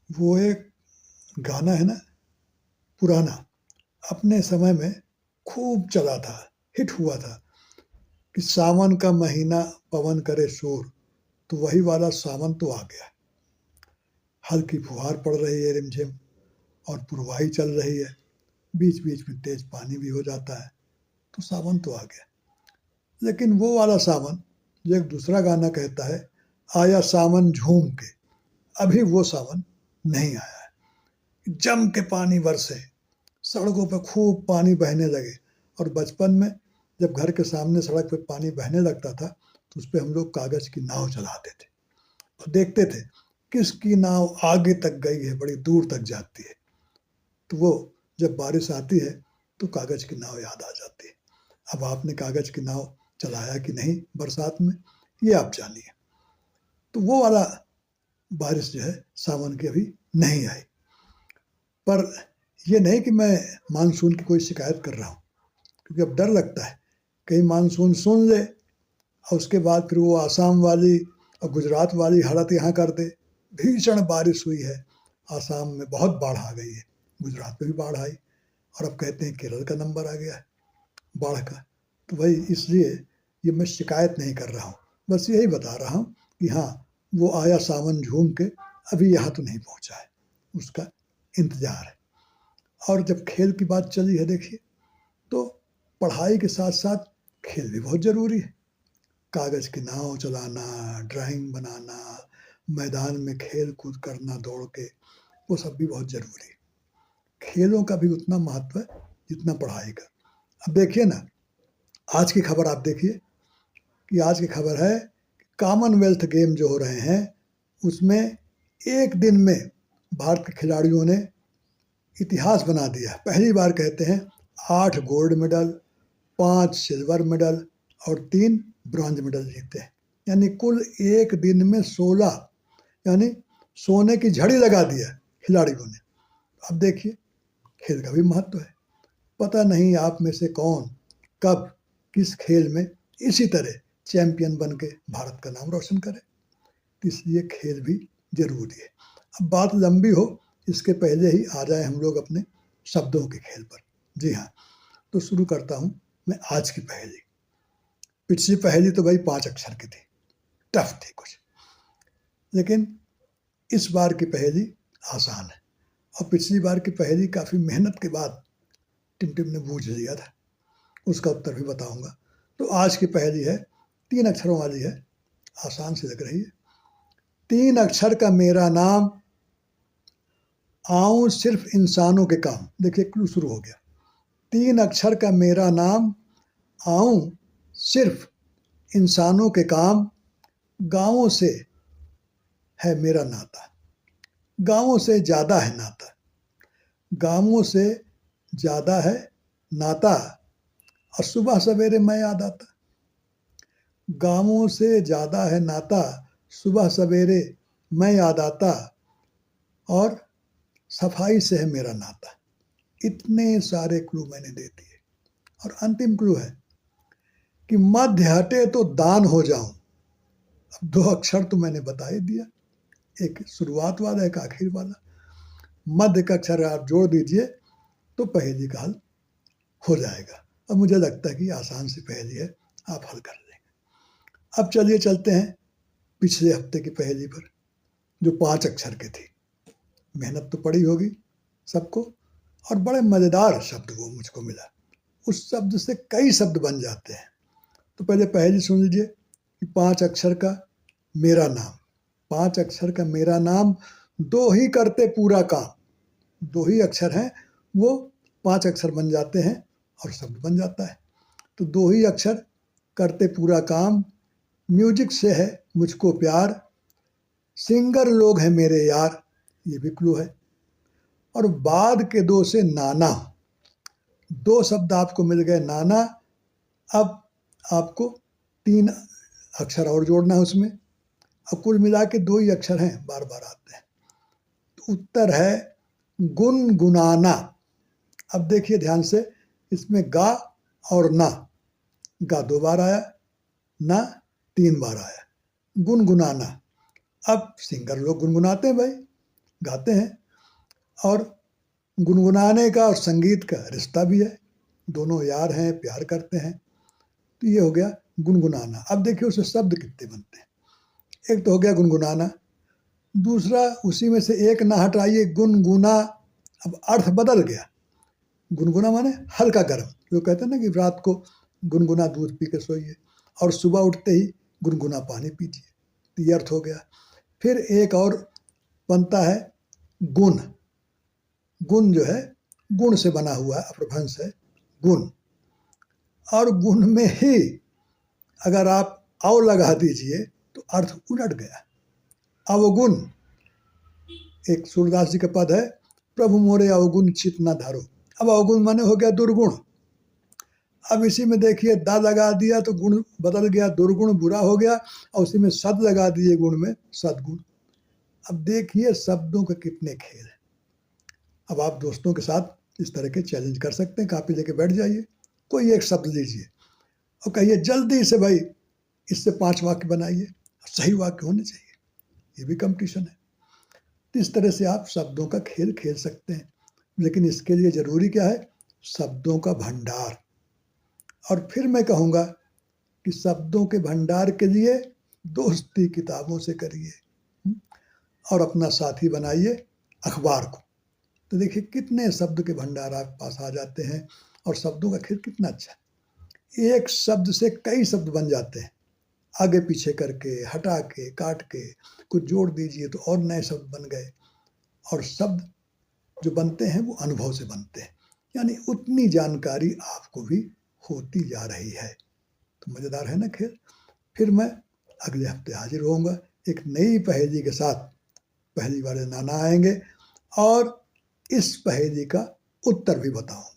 वो एक गाना है ना, पुराना, अपने समय में खूब चला था, हिट हुआ था कि सावन का महीना पवन करे शोर, तो वही वाला सावन तो आ गया। हल्की फुहार पड़ रही है रिमझिम, और पुरवाई चल रही है, बीच बीच में तेज पानी भी हो जाता है, तो सावन तो आ गया। लेकिन वो वाला सावन जो एक दूसरा गाना कहता है, आया सावन झूम के, अभी वो सावन नहीं आया है। जम के पानी बरसे, सड़कों पर खूब पानी बहने लगे। और बचपन में जब घर के सामने सड़क पे पानी बहने लगता था, तो उस पर हम लोग कागज की नाव चलाते थे और देखते थे किसकी नाव आगे तक गई है, बड़ी दूर तक जाती है। तो वो जब बारिश आती है तो कागज की नाव याद आ जाती है। अब आपने कागज की नाव चलाया कि नहीं बरसात में, ये आप जानिए। तो वो वाला बारिश जो है सावन की अभी नहीं आई। पर ये नहीं कि मैं मानसून की कोई शिकायत कर रहा हूँ, क्योंकि अब डर लगता है कहीं मानसून सुन ले और उसके बाद फिर वो आसाम वाली और गुजरात वाली हालत यहाँ कर दे। भीषण बारिश हुई है, आसाम में बहुत बाढ़ आ गई है, गुजरात में भी बाढ़ आई, और अब कहते हैं केरल का नंबर आ गया है बाढ़ का। तो भाई इसलिए ये मैं शिकायत नहीं कर रहा हूँ, बस यही बता रहा हूँ कि हाँ, वो आया सावन झूम के, अभी यहाँ तो नहीं पहुँचा है, उसका इंतजार है। और जब खेल की बात चली है, देखिए, तो पढ़ाई के साथ साथ खेल भी बहुत ज़रूरी है। कागज़ की नाव चलाना, ड्राइंग बनाना, मैदान में खेल कूद करना दौड़ के, वो सब भी बहुत ज़रूरी है। खेलों का भी उतना महत्व है जितना पढ़ाई का। अब देखिए ना, आज की खबर आप देखिए कि आज की खबर है कॉमनवेल्थ गेम जो हो रहे हैं उसमें एक दिन में भारत के खिलाड़ियों ने इतिहास बना दिया। पहली बार कहते हैं 8 गोल्ड मेडल, 5 सिल्वर मेडल और 3 ब्रॉन्ज मेडल जीते हैं। यानी कुल एक दिन में 16, यानी सोने की झड़ी लगा दिया खिलाड़ियों ने। अब देखिए, खेल का भी महत्व है। पता नहीं आप में से कौन कब किस खेल में इसी तरह चैंपियन बन के भारत का नाम रोशन करे। इसलिए खेल भी जरूरी है। अब बात लंबी हो इसके पहले ही आ जाए हम लोग अपने शब्दों के खेल पर। जी हाँ, तो शुरू करता हूँ मैं आज की पहेली। पिछली पहेली तो भाई 5 अक्षर की थी, टफ थी कुछ, लेकिन इस बार की पहेली आसान है। और पिछली बार की पहेली काफ़ी मेहनत के बाद टिमटिम ने बूझ लिया था, उसका उत्तर भी बताऊंगा। तो आज की पहेली है, 3 अक्षरों वाली है, आसान सी लग रही है। 3 अक्षर का मेरा नाम, आऊं सिर्फ इंसानों के काम। देखिए क्लू शुरू हो गया। 3 अक्षर का मेरा नाम, आऊं सिर्फ इंसानों के काम, गांवों से है मेरा नाता, गांवों से ज्यादा है नाता, गांवों से ज्यादा है नाता, और सुबह सवेरे मैं याद आता। गांवों से ज्यादा है नाता, सुबह सवेरे मैं याद आता, और सफाई से है मेरा नाता। इतने सारे क्लू मैंने दे दिए। और अंतिम क्लू है कि मध्य हटे तो दान हो जाऊं। अब 2 अक्षर तो मैंने बता ही दिया, एक शुरुआत वाला एक आखिर वाला। मध्य का अक्षर आप जोड़ दीजिए तो पहेली का हल हो जाएगा। अब मुझे लगता है कि आसान सी पहेली है, आप हल कर लेंगे। अब चलिए चलते हैं पिछले हफ्ते की पहेली पर, जो 5 अक्षर की थी। मेहनत तो पड़ी होगी सबको, और बड़े मज़ेदार शब्द वो मुझको मिला। उस शब्द से कई शब्द बन जाते हैं। तो पहले पहेली सुन लीजिए कि 5 अक्षर का मेरा नाम, 5 अक्षर का मेरा नाम, 2 ही करते पूरा काम। 2 ही अक्षर हैं, वो 5 अक्षर बन जाते हैं और शब्द बन जाता है। तो 2 ही अक्षर करते पूरा काम, म्यूजिक से है मुझको प्यार, सिंगर लोग हैं मेरे यार, ये भी क्लू है। और बाद के 2 से नाना, 2 शब्द आपको मिल गए नाना। अब आपको 3 अक्षर और जोड़ना है उसमें, और कुल मिला के 2 ही अक्षर हैं, बार बार आते हैं। तो उत्तर है गुनगुनाना। अब देखिए ध्यान से, इसमें गा और ना, गा 2 बार आया, ना 3 बार आया, गुनगुनाना। अब सिंगर लोग गुनगुनाते हैं भाई, गाते हैं। और गुनगुनाने का और संगीत का रिश्ता भी है, दोनों यार हैं, प्यार करते हैं। तो ये हो गया गुनगुनाना। अब देखिए उससे शब्द कितने बनते हैं। एक तो हो गया गुनगुनाना, दूसरा उसी में से एक ना हटाइए गुनगुना। अब अर्थ बदल गया। गुनगुना माने हल्का गर्म, जो कहते हैं ना कि रात को गुनगुना दूध पी के सोइए और सुबह उठते ही गुनगुना पानी पीजिए, तो ये अर्थ हो गया। फिर एक और बनता है गुण। गुण जो है गुण से बना हुआ अपभ्रंश है गुण, और गुण में ही अगर आप अव लगा दीजिए तो अर्थ उलट गया। अवगुण, एक सूरदास जी का पद है, प्रभु मोरे अवगुण चित न धारो। अब अवगुण माने हो गया दुर्गुण। अब इसी में देखिए दा लगा दिया तो गुण बदल गया, दुर्गुण बुरा हो गया, और उसी में सद लगा दिए गुण में सदगुण। अब देखिए शब्दों के कितने खेल हैं। अब आप दोस्तों के साथ इस तरह के चैलेंज कर सकते हैं, कापी लेके बैठ जाइए, कोई एक शब्द लीजिए और कहिए जल्दी से भाई इससे 5 वाक्य बनाइए, सही वाक्य होने चाहिए, ये भी कंपटीशन है। तो इस तरह से आप शब्दों का खेल खेल सकते हैं, लेकिन इसके लिए जरूरी क्या है, शब्दों का भंडार। और फिर मैं कहूँगा कि शब्दों के भंडार के लिए दोस्ती किताबों से करिए और अपना साथी बनाइए अखबार को। तो देखिए कितने शब्द के भंडार आपके पास आ जाते हैं, और शब्दों का खेल कितना अच्छा है। एक शब्द से कई शब्द बन जाते हैं, आगे पीछे करके, हटा के, काट के, कुछ जोड़ दीजिए तो और नए शब्द बन गए। और शब्द जो बनते हैं वो अनुभव से बनते हैं, यानी उतनी जानकारी आपको भी होती जा रही है। तो मज़ेदार है ना खेल। फिर मैं अगले हफ्ते हाजिर होऊंगा एक नई पहेली के साथ। पहली वाले नाना आएंगे और इस पहेली का उत्तर भी बताऊंगा।